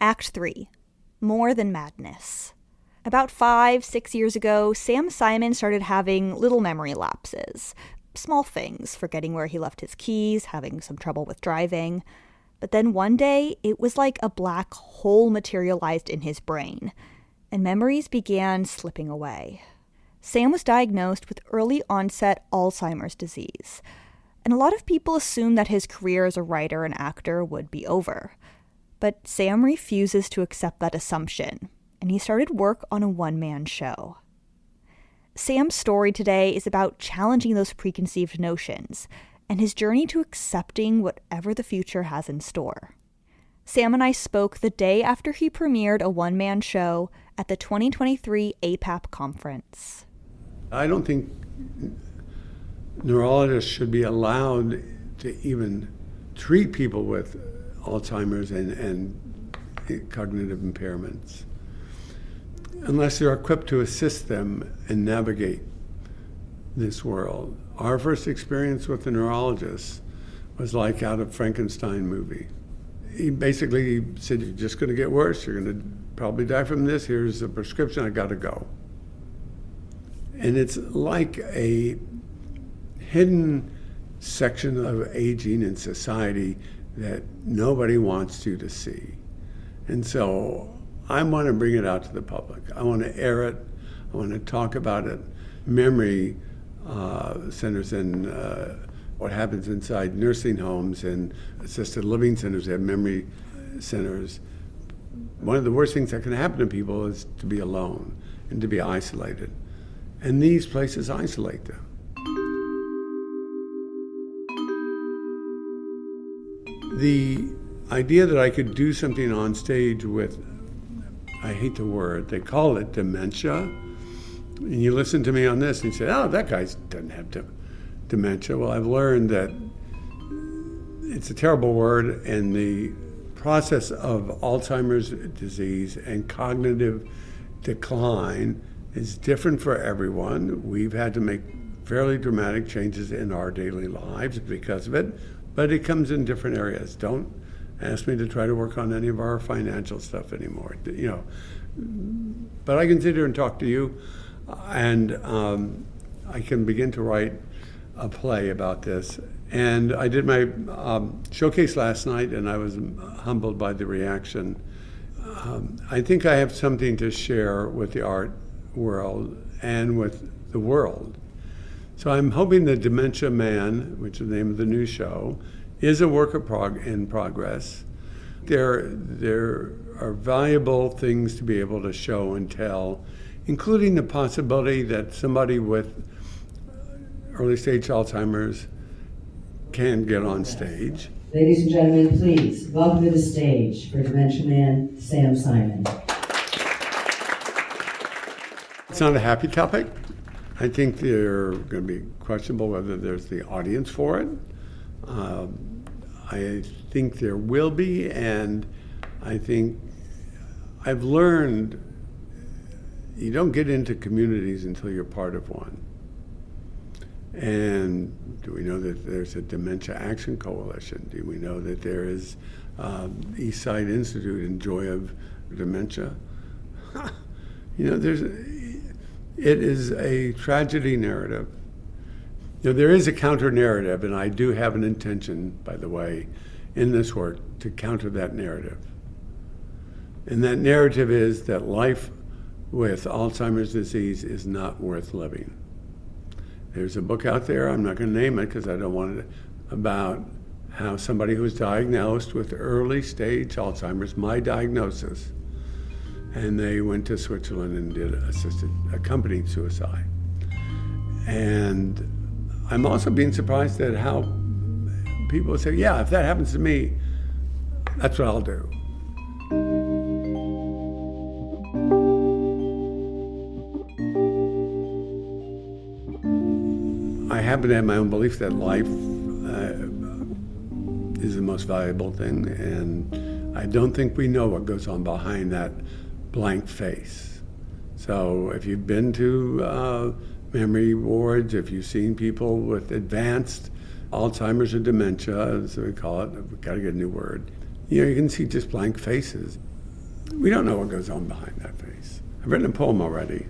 Act 3. More Than Madness. About 5-6 years ago, Sam Simon started having little memory lapses. Small things, forgetting where he left his keys, having some trouble with driving. But then one day, it was like a black hole materialized in his brain, and memories began slipping away. Sam was diagnosed with early-onset Alzheimer's disease, and a lot of people assumed that his career as a writer and actor would be over. But Sam refuses to accept that assumption, and he started work on a one-man show. Sam's story today is about challenging those preconceived notions and his journey to accepting whatever the future has in store. Sam and I spoke the day after he premiered a one-man show at the 2023 APAP conference. I don't think neurologists should be allowed to even treat people with Alzheimer's and cognitive impairments unless they're equipped to assist them and navigate this world. Our first experience with the neurologist was like out of Frankenstein movie. He basically said, "You're just going to get worse. You're going to probably die from this. Here's a prescription. I got to go." And it's like a hidden section of aging in society that nobody wants you to see. And so I want to bring it out to the public. I want to air it. I want to talk about it. Memory centers and what happens inside nursing homes and assisted living centers, they have memory centers. One of the worst things that can happen to people is to be alone and to be isolated. And these places isolate them. The idea that I could do something on stage with, I hate the word, they call it dementia. And you listen to me on this and you say, "Oh, that guy doesn't have dementia." Well, I've learned that it's a terrible word, and the process of Alzheimer's disease and cognitive decline is different for everyone. We've had to make fairly dramatic changes in our daily lives because of it, but it comes in different areas. Don't ask me to try to work on any of our financial stuff anymore, But I can sit here and talk to you, and I can begin to write a play about this. And I did my showcase last night, and I was humbled by the reaction. I think I have something to share with the art world and with the world. So I'm hoping that Dementia Man, which is the name of the new show, is a work in progress. There are valuable things to be able to show and tell, including the possibility that somebody with early stage Alzheimer's can get on stage. Ladies and gentlemen, please welcome to the stage for Dementia Man, Sam Simon. It's not a happy topic. I think they're going to be questionable whether there's the audience for it. I think there will be, and I think I've learned you don't get into communities until you're part of one. And do we know that there's a Dementia Action Coalition? Do we know that there is Eastside Institute and Joy of Dementia? It is a tragedy narrative. There is a counter narrative, and I do have an intention, by the way, in this work to counter that narrative. And that narrative is that life with Alzheimer's disease is not worth living. There's a book out there, I'm not going to name it because I don't want it, about how somebody who was diagnosed with early stage Alzheimer's, my diagnosis, and they went to Switzerland and did accompanied suicide. And I'm also being surprised at how people say, "Yeah, if that happens to me, that's what I'll do." I happen to have my own belief that life is the most valuable thing, and I don't think we know what goes on behind that blank face. So if you've been to memory wards, if you've seen people with advanced Alzheimer's or dementia, as we call it, we've got to get a new word, you can see just blank faces. we don't know what goes on behind that face. I've written a poem already,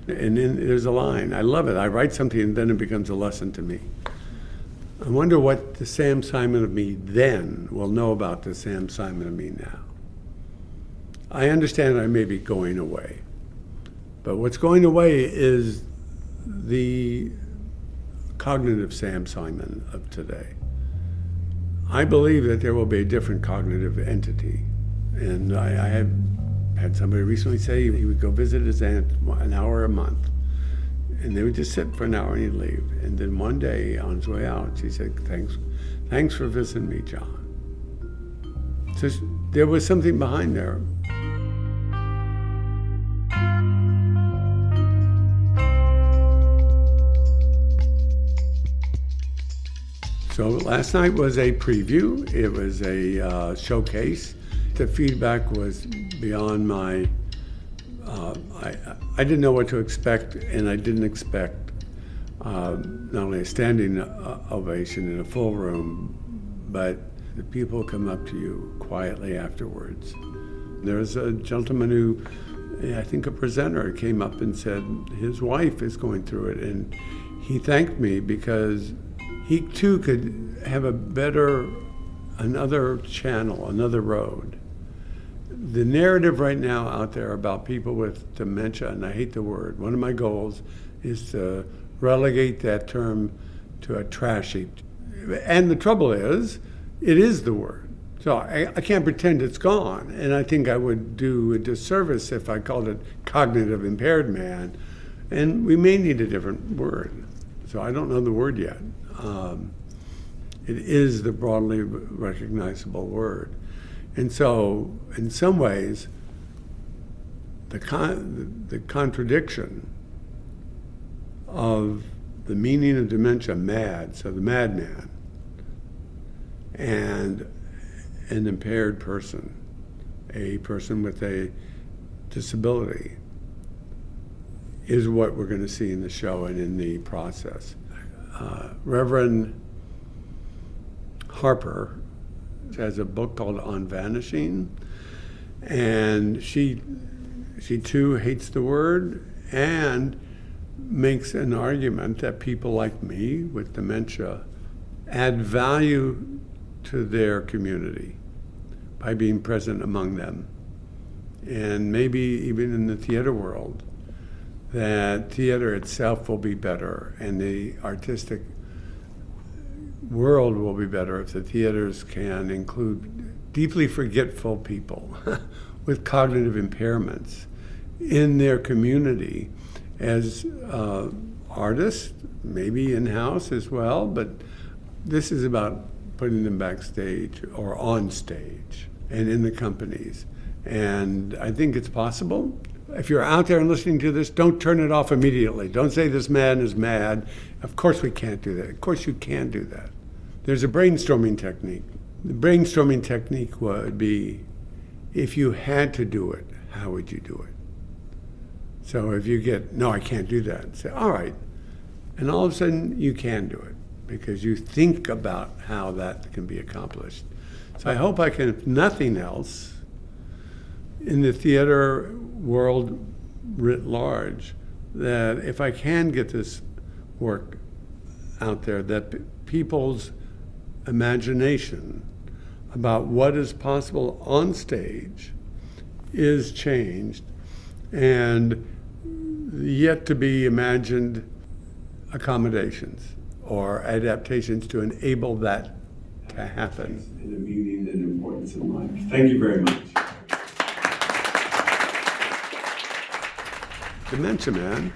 and then there's a line. I love it. I write something, and then it becomes a lesson to me. I wonder what the Sam Simon of me then will know about the Sam Simon of me now. I understand I may be going away, but what's going away is the cognitive Sam Simon of today. I believe that there will be a different cognitive entity. And I have had somebody recently say he would go visit his aunt an hour a month. And they would just sit for an hour and he'd leave. And then one day on his way out, she said, thanks for visiting me, John. So there was something behind there. So last night was a preview. It was a showcase. The feedback was beyond my, I didn't know what to expect, and I didn't expect not only a standing ovation in a full room, but the people come up to you quietly afterwards. There was a gentleman who, I think a presenter, came up and said his wife is going through it, and he thanked me because he too could have another channel, another road. The narrative right now out there about people with dementia, and I hate the word, one of my goals is to relegate that term to a trash heap. And the trouble is, it is the word. So I can't pretend it's gone. And I think I would do a disservice if I called it cognitive impaired man. And we may need a different word. So I don't know the word yet. It is the broadly recognizable word. And so, in some ways, the contradiction of the meaning of dementia, mad, so the madman, and an impaired person, a person with a disability, is what we're going to see in the show and in the process. Reverend Harper has a book called On Vanishing, and she too hates the word and makes an argument that people like me with dementia add value to their community by being present among them. And maybe even in the theater world, that theater itself will be better and the artistic world will be better if the theaters can include deeply forgetful people with cognitive impairments in their community as artists, maybe in-house as well, but this is about putting them backstage or on stage and in the companies. And I think it's possible. If you're out there and listening to this, don't turn it off immediately. Don't say this man is mad. Of course we can't do that. Of course you can do that. There's a brainstorming technique. The brainstorming technique would be, if you had to do it, how would you do it? So if you get, no, I can't do that, say, all right. And all of a sudden you can do it because you think about how that can be accomplished. So I hope I can, if nothing else, in the theater world writ large, that if I can get this work out there, that people's imagination about what is possible on stage is changed, and yet to be imagined accommodations or adaptations to enable that to happen. And the meaning and importance of life. Thank you very much. Dementia Man,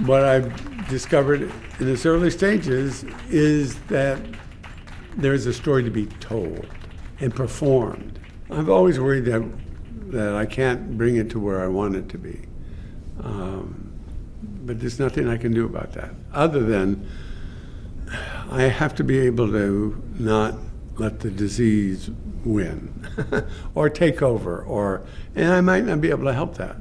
what I've discovered in its early stages is that there's a story to be told and performed. I've always worried that I can't bring it to where I want it to be. But there's nothing I can do about that, other than I have to be able to not let the disease win or take over, and I might not be able to help that.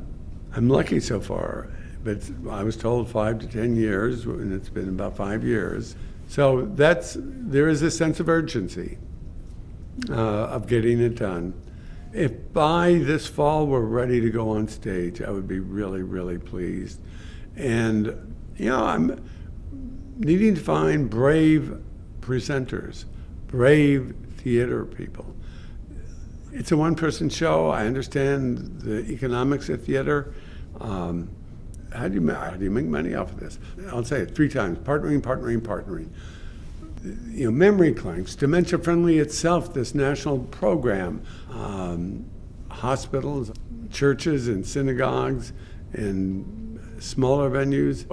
I'm lucky so far, but I was told 5 to 10 years, and it's been about 5 years. So there is a sense of urgency of getting it done. If by this fall we're ready to go on stage, I would be really, really pleased. And, I'm needing to find brave presenters, brave theater people. It's a one-person show. I understand the economics of theater. How do you make money off of this? I'll say it 3 times: partnering. Memory Clanks, Dementia Friendly itself, this national program, hospitals, churches and synagogues and smaller venues.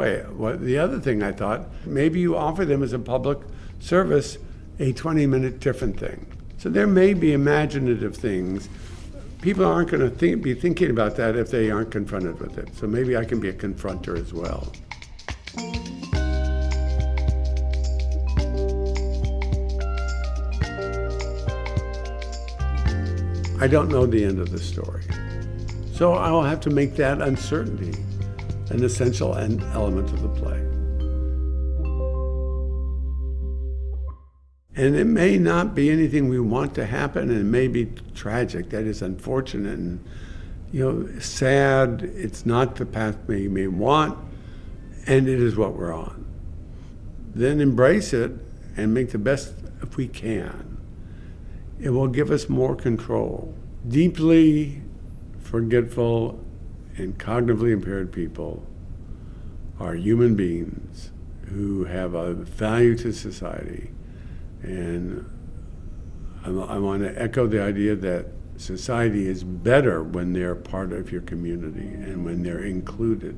The other thing I thought, maybe you offer them as a public service a 20-minute different thing. So there may be imaginative things. People aren't going to be thinking about that if they aren't confronted with it. So maybe I can be a confronter as well. I don't know the end of the story. So I'll have to make that uncertainty an essential element of the play. And it may not be anything we want to happen, and it may be tragic. That is unfortunate and, sad. It's not the path we may want, and it is what we're on. Then embrace it and make the best if we can. It will give us more control. Deeply forgetful and cognitively impaired people are human beings who have a value to society. And I want to echo the idea that society is better when they're part of your community and when they're included.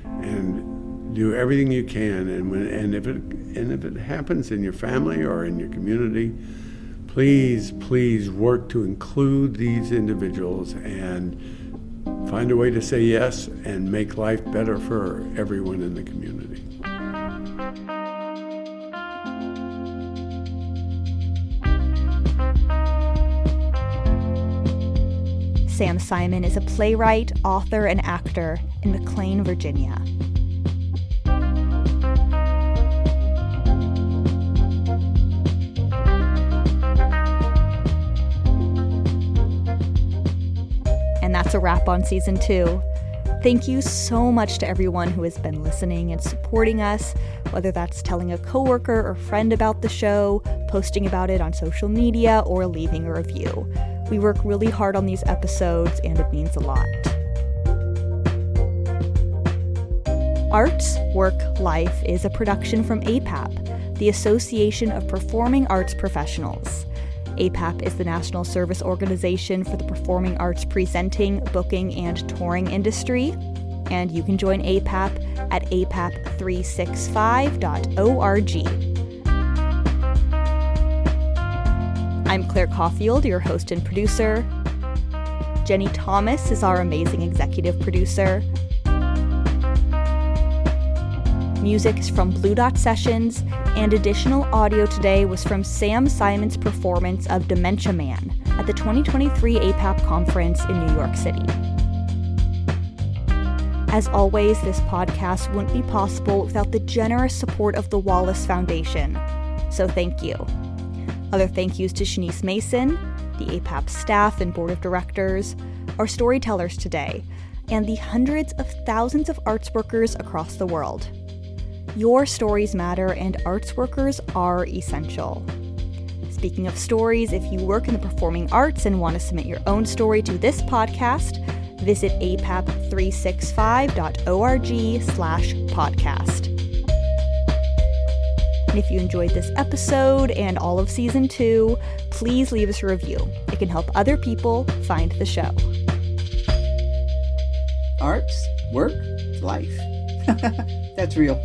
And do everything you can. And if it happens in your family or in your community, please work to include these individuals and find a way to say yes and make life better for everyone in the community. Sam Simon is a playwright, author, and actor in McLean, Virginia. And that's a wrap on season 2. Thank you so much to everyone who has been listening and supporting us, whether that's telling a coworker or friend about the show, posting about it on social media, or leaving a review. We work really hard on these episodes, and it means a lot. Arts, Work, Life is a production from APAP, the Association of Performing Arts Professionals. APAP is the national service organization for the performing arts presenting, booking, and touring industry, and you can join APAP at apap365.org. I'm Claire Caulfield, your host and producer. Jenny Thomas is our amazing executive producer. Music is from Blue Dot Sessions, and additional audio today was from Sam Simon's performance of Dementia Man at the 2023 APAP conference in New York City. As always, this podcast wouldn't be possible without the generous support of the Wallace Foundation, so thank you. Other thank yous to Shanice Mason, the APAP staff and board of directors, our storytellers today, and the hundreds of thousands of arts workers across the world. Your stories matter, and arts workers are essential. Speaking of stories, if you work in the performing arts and want to submit your own story to this podcast, visit apap365.org/podcast. And if you enjoyed this episode and all of season 2, please leave us a review. It can help other people find the show. Arts, work, life. That's real.